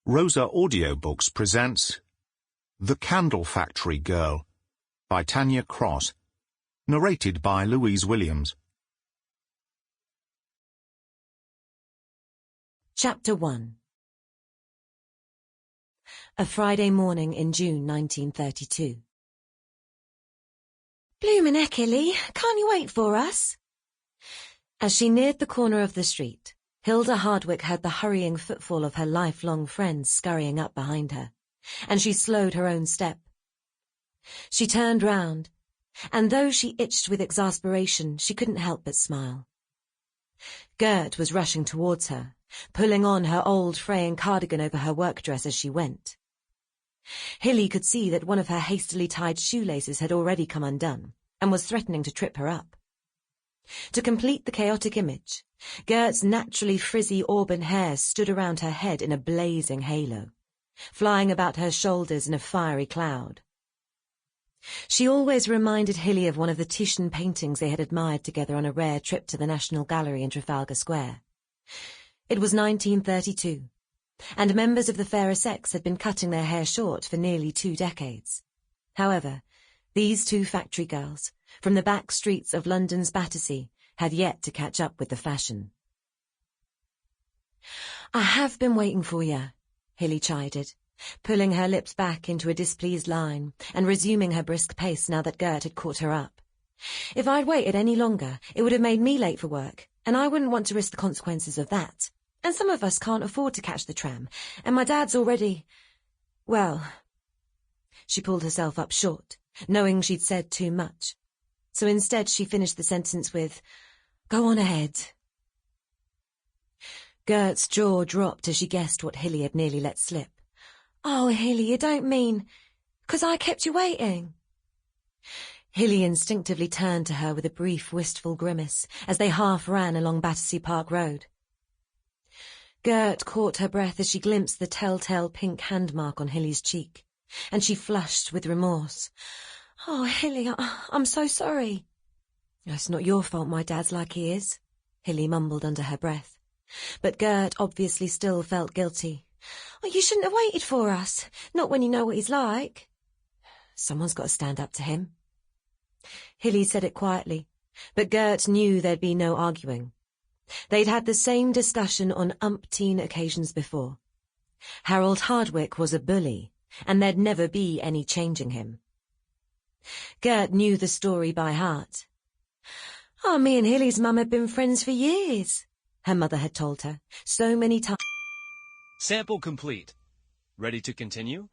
Rosa Audiobooks presents The Candle Factory Girl by Tania Crosse, narrated by Louise Williams. Chapter 1. A Friday morning in June 1932. "Bloomin' heck, Hillie, can't you wait for us?" As she neared the corner of the street, Hillie Hardwick heard the hurrying footfall of her lifelong friends scurrying up behind her, and she slowed her own step. She turned round, and though she itched with exasperation, she couldn't help but smile. Gert was rushing towards her, pulling on her old fraying cardigan over her work dress as she went. Hillie could see that one of her hastily tied shoelaces had already come undone, and was threatening to trip her up. To complete the chaotic image, Gert's naturally frizzy auburn hair stood around her head in a blazing halo, flying about her shoulders in a fiery cloud. She always reminded Hillie of one of the Titian paintings they had admired together on a rare trip to the National Gallery in Trafalgar Square. It was 1932, and members of the fairer sex had been cutting their hair short for nearly 2 decades. However, these two factory girls, from the back streets of London's Battersea, had yet to catch up with the fashion. "I have been waiting for you," Hillie chided, pulling her lips back into a displeased line and resuming her brisk pace now that Gert had caught her up. "If I'd waited any longer, it would have made me late for work, and I wouldn't want to risk the consequences of that. And some of us can't afford to catch the tram, and my dad's already... well..." She pulled herself up short, knowing she'd said too much. So instead she finished the sentence with, "Go on ahead." Gert's jaw dropped as she guessed what Hillie had nearly let slip. "Oh, Hillie, you don't mean... 'cause I kept you waiting." Hillie instinctively turned to her with a brief, wistful grimace as they half ran along Battersea Park Road. Gert caught her breath as she glimpsed the telltale pink handmark on Hillie's cheek, and she flushed with remorse. "Oh, Hillie, I'm so sorry." "It's not your fault my dad's like he is," Hillie mumbled under her breath. But Gert obviously still felt guilty. "Oh, you shouldn't have waited for us, not when you know what he's like." "Someone's got to stand up to him." Hillie said it quietly, but Gert knew there'd be no arguing. They'd had the same discussion on umpteen occasions before. Harold Hardwick was a bully, and there'd never be any changing him. Gert knew the story by heart. "Oh, me and Hillie's mum had been friends for years," her mother had told her so many times. Sample complete. Ready to continue?